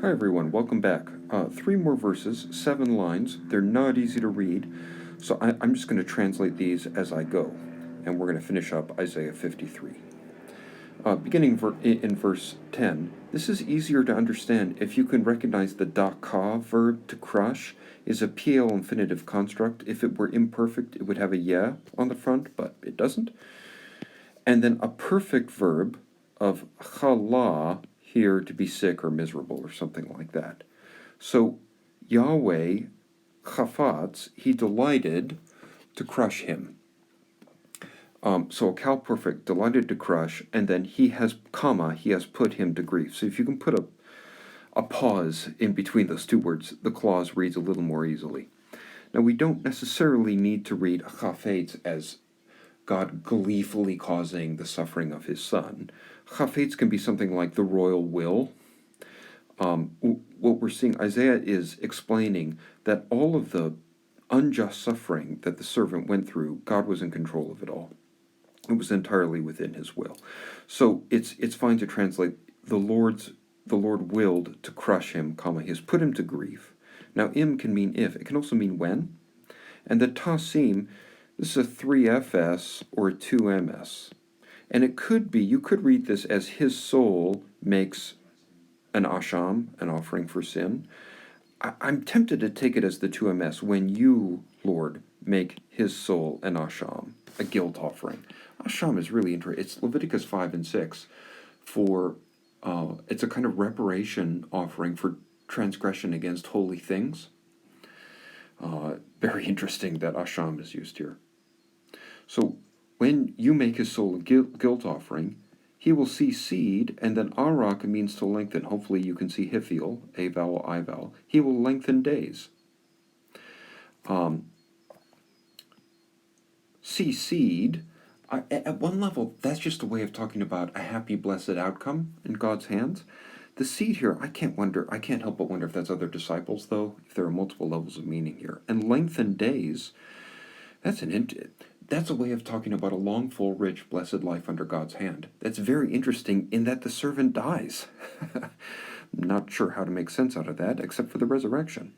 Hi everyone, welcome back. Three more verses, 7 lines. They're not easy to read, so I'm just going to translate these as I go, and we're going to finish up Isaiah 53. Beginning in verse 10, this is easier to understand if you can recognize the daka verb to crush is a PL infinitive construct. If it were imperfect, it would have a yeah on the front, but it doesn't. And then a perfect verb of chala, here to be sick or miserable or something like that. So Yahweh chafatz, he delighted to crush him. So a cal perfect, delighted to crush, and then he has put him to grief. So if you can put a pause in between those two words, the clause reads a little more easily. Now we don't necessarily need to read chafetz as God gleefully causing the suffering of his son. Chafetz can be something like the royal will. What we're seeing, Isaiah is explaining that all of the unjust suffering that the servant went through, God was in control of it all. It was entirely within his will. So it's fine to translate the Lord willed to crush him, he has put him to grief. Now im can mean if, it can also mean when. And the tasim, this is a 3fs or a 2ms. And it could be, you could read this as his soul makes an asham, an offering for sin. I'm tempted to take it as the 2ms, when you, Lord, make his soul an asham, a guilt offering. Asham is really interesting. It's Leviticus 5 and 6 for, it's a kind of reparation offering for transgression against holy things. Very interesting that asham is used here. So when you make his soul a guilt offering, he will see seed, and then arak means to lengthen. Hopefully you can see hifil, a vowel, I vowel. He will lengthen days. See seed, at one level, that's just a way of talking about a happy, blessed outcome in God's hands. The seed here, I can't help but wonder if that's other disciples, though, if there are multiple levels of meaning here. And lengthen days, that's a way of talking about a long, full, rich, blessed life under God's hand. That's very interesting in that the servant dies. I'm not sure how to make sense out of that, except for the resurrection.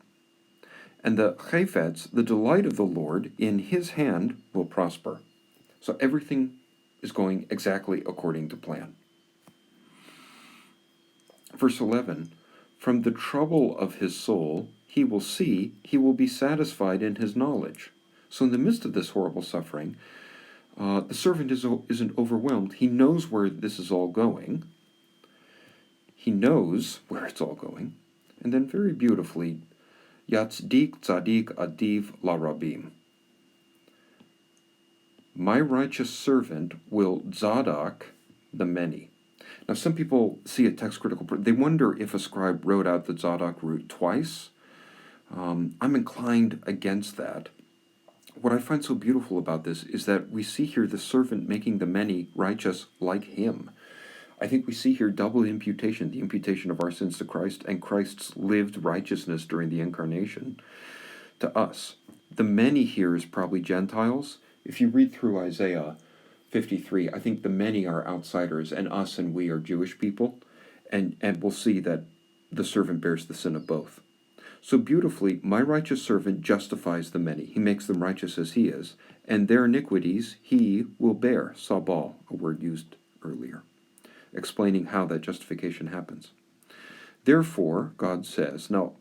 And the chayfetz, the delight of the Lord, in his hand will prosper. So everything is going exactly according to plan. Verse 11, from the trouble of his soul, he will be satisfied in his knowledge. So in the midst of this horrible suffering, the servant isn't overwhelmed. He knows where this is all going. He knows where it's all going. And then very beautifully, Yatzdik Tzadik Adiv La Rabim. My righteous servant will Zadok the many. Now some people see a text critical, they wonder if a scribe wrote out the Zadok root twice. I'm inclined against that. What I find so beautiful about this is that we see here the servant making the many righteous like him. I think we see here double imputation, the imputation of our sins to Christ and Christ's lived righteousness during the incarnation to us. The many here is probably Gentiles. If you read through Isaiah 53, I think the many are outsiders and us and we are Jewish people. And we'll see that the servant bears the sin of both. So beautifully, my righteous servant justifies the many. He makes them righteous as he is. And their iniquities he will bear. Sabal, a word used earlier, explaining how that justification happens. Therefore, God says, now,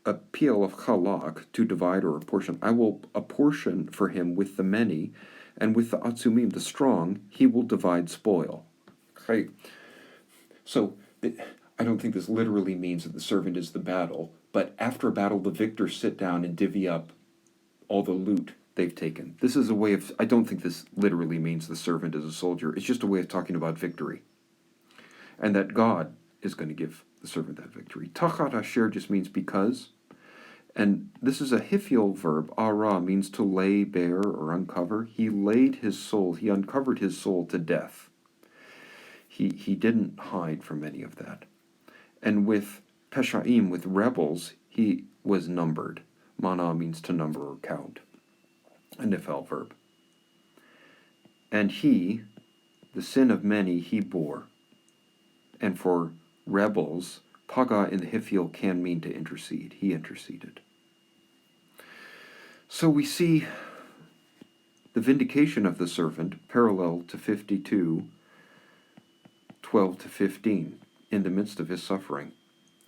a PL of chalak, to divide or apportion, I will apportion for him with the many, and with the atzumim, the strong, he will divide spoil. Okay. So, I don't think this literally means that the servant is the battle, but after a battle, the victors sit down and divvy up all the loot they've taken. This is a way of, I don't think this literally means the servant is a soldier. It's just a way of talking about victory. And that God is going to give the servant that victory. Tachat asher just means because. And this is a hifil verb. Ara means to lay bare or uncover. He laid his soul, he uncovered his soul to death. He didn't hide from any of that. And with peshaim, with rebels, he was numbered. Mana means to number or count. A nifel verb. And he, the sin of many, he bore. And for rebels, Paga in the Hifil can mean to intercede. He interceded. So we see the vindication of the servant parallel to 52:12-15 in the midst of his suffering.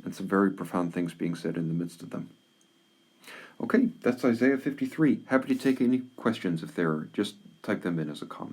And some very profound things being said in the midst of them. Okay, that's Isaiah 53. Happy to take any questions if there are. Just type them in as a comment.